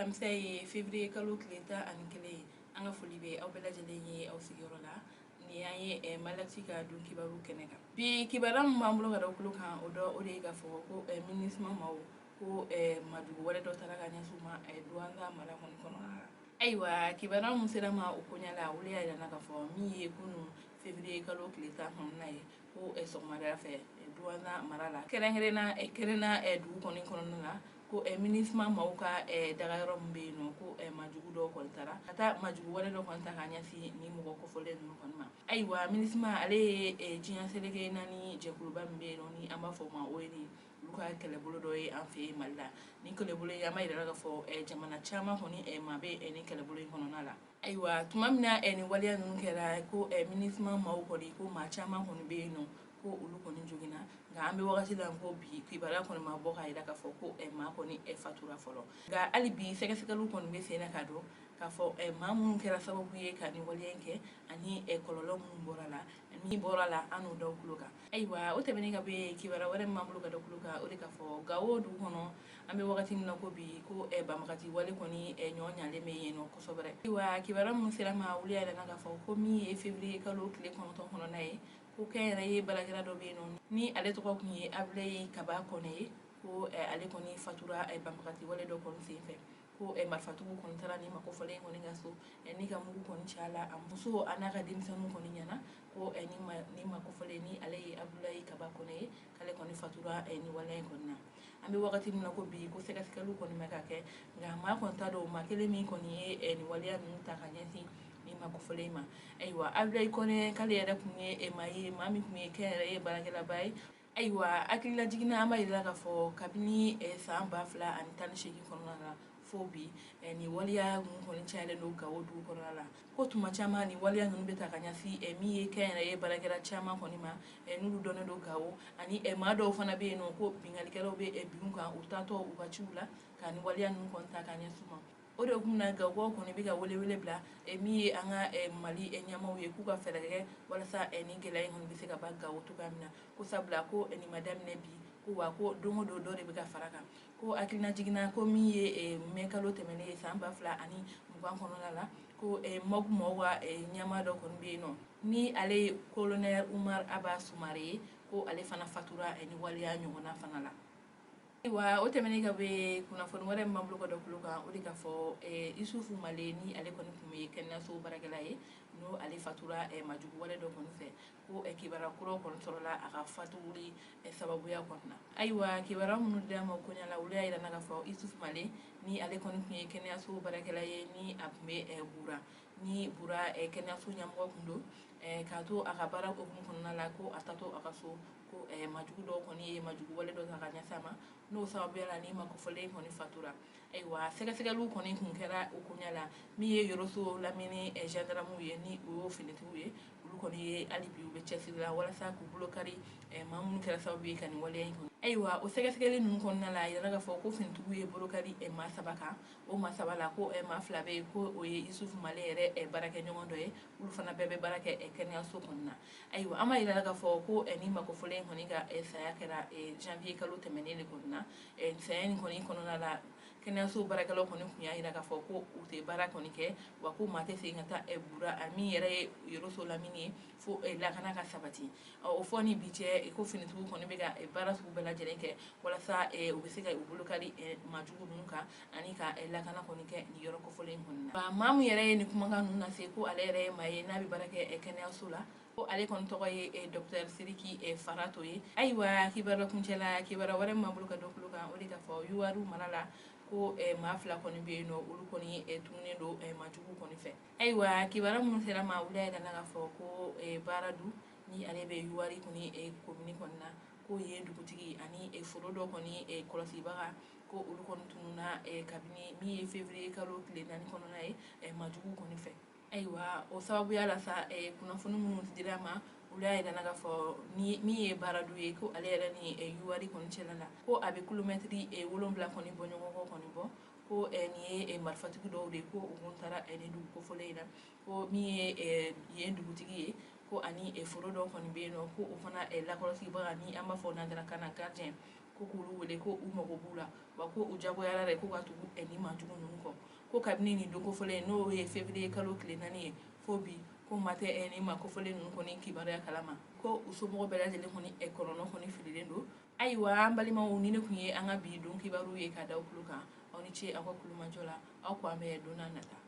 alamisa ye février kalo tile 11 an ka foli bɛ aw bɛɛ lajɛlen ye aw sigiyɔrɔ la ni an ye Malati ka don kibaru kɛnɛ kan bi kibaru min b'an bolo ka da o kulo kan o de ye k'a fɔ ko MINUSMA maaw ko madugu wɛrɛ dɔ taara ka ɲɛsin u ma Douentza mara kɔni kɔnɔna la. Ayiwa kibaru min sera ma o koɲala olu y'a yirana k'a fɔ min ye kunun février kalo tile 10 kɔnɔna ye ko sɔgɔmada fɛ Douentza mara la kɛrɛnna dugu kɔnɔna la ko MINUSMA maaw ka dagayɔrɔ min bɛ yen nɔ ko majugu dɔw kɔni taara ka taa majugu wɛrɛ dɔ kɔni ta ka ɲɛsin ni mɔgɔ kɔfɔlen ninnu kɔni ma. Ayiwa MINUSMA ale ye diɲɛ seleke naani jɛkuluba min bɛ yen nɔ ni an b'a fɔ o ma ONU olu ka kɛlɛbolo dɔ ye an fɛ yen Mali la ni kɛlɛbolo in an b'a yira k'a fɔ jamana caman kɔni maa bɛ ni kɛlɛbolo in kɔnɔna la. Ayiwa tuma min na ni waleya ninnu kɛra ko MINUSMA maaw kɔni ko maa caman kɔni bɛ yen nɔ ko olu kɔni joginna nka an bɛ wagati la ko bi kibaruya kɔni ma bɔ k'a yira k'a fɔ ko maa kɔni fatura fɔlɔ nka hali bi sɛgɛsɛgɛliw kɔni bɛ sen na k'a dɔn k'a fɔ maa minnu kɛra sababu ye ka nin waleya in kɛ ani kɔlɔlɔ minnu bɔra la an n'o da o kulo kan. Ayiwa o tɛmɛnen ka bɔ yen kibaruya wɛrɛ min b'an bolo ka da o kulo kan o de k'a fɔ Gawo dugu kɔnɔ an bɛ wagati min na ko bi ko banbagati wale kɔni ɲɔgɔn ɲalen bɛ yen nɔ kosɛbɛ. Ayiwa kibaruya minnu sera ma olu y'a yirana k'a fɔ ko min ye février kalo tile 9 kɔnɔna ye ko kɛnyɛrɛye baarakɛla dɔ bɛ yen nɔ ni ale tɔgɔ tun ye Abilaye Kaba Kɔnɛ ye ko ale kɔni fatura banbagati wale dɔ kɔni senfɛ ko marifatigiw kɔni taara ni makofɔlen kɔni ka so ni ka mugu kɔni ci a la a muso a n'a ka denmisɛnninw kɔni ɲɛna ko ni makofɔlen ni ale ye Abilaye Kaba Kɔnɛ ye k'ale kɔni fatura ni waleya in kɔni na. An bɛ wagati min na ko bi ko sɛgɛsɛgɛliw kɔni bɛ ka kɛ nka maa kɔni t'a dɔn maa kelen min kɔni ye nin waleya ninnu ta ka ɲɛsin ni makofɔlen ma. Ayiwa Abilaye Kɔnɛ k'ale yɛrɛ tun ye maa ye maa min tun ye kɛnyɛrɛye baarakɛlaba ye. Ayiwa hakililajiginna an b'a yira k'a fɔ kabini san 2018 kɔnɔna la fo bi nin waleya ninnu kɔni cayalen don Gawo dugu kɔnɔna la ko tuma caman nin waleya ninnu bɛ ta ka ɲɛsin min ye kɛnyɛrɛye baarakɛla caman kɔni ma n'olu dɔnnen don Gawo ani maa dɔw fana bɛ yen nɔ ko bingannikɛlaw bɛ bin u kan u taatɔ u ka ciw la ka nin waleya ninnu kɔni ta ka ɲɛsin u ma. O de kun na Gawo kɔni bɛ ka welewele bila min ye an ka Mali ɲɛmaaw ye k'u ka fɛɛrɛ kɛ walasa nin gɛlɛya in kɔni bɛ se ka ban Gawo cogoya min na ko sabula ko nin ma daminɛ bi ko wa ko don o don dɔ de bɛ ka fara kan ko hakilina jiginna ko min ye mai kalo tɛmɛnen san 2020 kɔnɔna la ko MOG mɔgɔw ka ɲɛmaa dɔ kɔni bɛ yen nɔ ni ale ye colonel Umar Aba Sumare ye ko ale fana fatura ni waleya ɲɔgɔnna fana la. Ayiwa o tɛmɛnen ka bɔ yen kunnafoni wɛrɛ min b'an bolo ka da o kulo kan o de k'a fɔ Isufu Male ni ale kɔni tun ye kɛnɛyaso baarakɛla ye n'o ale fatura majugu wale dɔ kɔni fɛ ko kibaruya kuraw kɔni sɔrɔla a ka fatuli sababuya kɔni na. Ayiwa kibaruya minnu dira ma o koɲala olu y'a yirana k'a fɔ Isufu Male ni ale kɔni tun ye kɛnɛyaso baarakɛla ye ni a tun bɛ Bura ni Bura kɛnɛyaso ɲɛmɔgɔ tun don k'a to a ka baara hukumu kɔnɔna la ko a taatɔ a ka so ko majugu dɔw kɔni ye majugu wale dɔ ta ka ɲɛsin a ma n'o sababuya la ni makofɔlen kɔni fatura. Ayiwa sɛgɛsɛgɛliw kɔni kun kɛra o koɲala min ye Yɔrɔso Lamini gendarmew ye ni o y'o finitigiw ye olu kɔni ye hali bi u bɛ cɛsiri la walasa k'u bolo kari maa minnu kɛra sababu ye ka nin waleya in kɔni. Ayiwa o sɛgɛsɛgɛli ninnu kɔnɔna la a yirala k'a fɔ ko finitigiw ye bolokari maa 3 kan o maa 3 la ko maa 2 bɛ yen ko o ye Isufu Male yɛrɛ baarakɛɲɔgɔn dɔ ye olu fana bɛɛ bɛ baara kɛ kɛnɛyaso kɔni na. Ayiwa an b'a yirala k'a fɔ ko ni makofɔlen kɔni ka saya kɛra janvier kalo tɛmɛnen de kɔni na saya nin kɔni kɔnɔna la kɛnɛyaso baarakɛlaw kɔni tun y'a yira k'a fɔ ko u tɛ baara kɔni kɛ wa ko maa tɛ segin ka taa Bura min yɛrɛ ye Yɔrɔso Lamini ye fo lakana ka sabati o fɔ ni bi cɛ ko finitigiw kɔni bɛ ka baara sugu bɛɛ lajɛlen kɛ walasa u bɛ se ka u bolo kari majugu ninnu kan ani ka lakana kɔni kɛ nin yɔrɔ kɔfɔlen kɔni na. Maa min yɛrɛ ye nin kumakan ninnu lase ko ale yɛrɛ ye maa ye n'a bɛ baara kɛ kɛnɛyaso la ko ale kɔni tɔgɔ ye Dr Sidiki Farato ye. Ayiwa kibaruya kuncɛla kibaruya wɛrɛ min b'an bolo ka da o kulo kan o de k'a fɔ Yuwaru mara la ko maa 2 kɔni bɛ yen nɔ olu kɔni tununnen don majugu kɔni fɛ. Ayiwa kibaruya minnu sera ma olu y'a yirana k'a fɔ ko Baaradu ni ale bɛ Yuwari kɔni komini kɔni na ko yen dugutigi ani foro dɔ kɔni kɔlɔsibaga ko olu kɔni tununna kabini min ye février kalo tile 4 kɔnɔna ye majugu kɔni fɛ. Ayiwa o sababuya la sa kunnafoni minnu dira ma olu y'a yirana k'a fɔ min ye Baaradu ye ko ale yɛrɛ ni Yuwari kɔni cɛla la ko a bɛ kilomɛtiri 7 kɔni bɔ ɲɔgɔn kɔ kɔni bɔ ko nin ye marifatigi dɔw de ye ko u kun taara nin dugu kofɔlen in na ko min ye yen dugutigi ye ko ani foro dɔw kɔni bɛ yen nɔ ko o fana lakɔlɔsibaga ni an b'a fɔ nanzarakan na gardien ko k'olu wele ko u mago b'u la wa ko u jagoyara de ko ka tugu ni manjugu ninnu kɔ ko kabini nin don kofɔlen n'o ye février kalo tile 4 ye fo bi ko ma tɛ ni ma kofɔlen ninnu kɔni kibaruya kalama ko u somɔgɔw bɛɛ lajɛlen kɔni kɔlɔlɔ kɔni fililen don ayiwa an balimaw ni ne kun ye an ka bi don kibaru ye ka da aw tulo kan aw ni ce aw ka kulumajɔ la aw ko an bɛ don n'a nata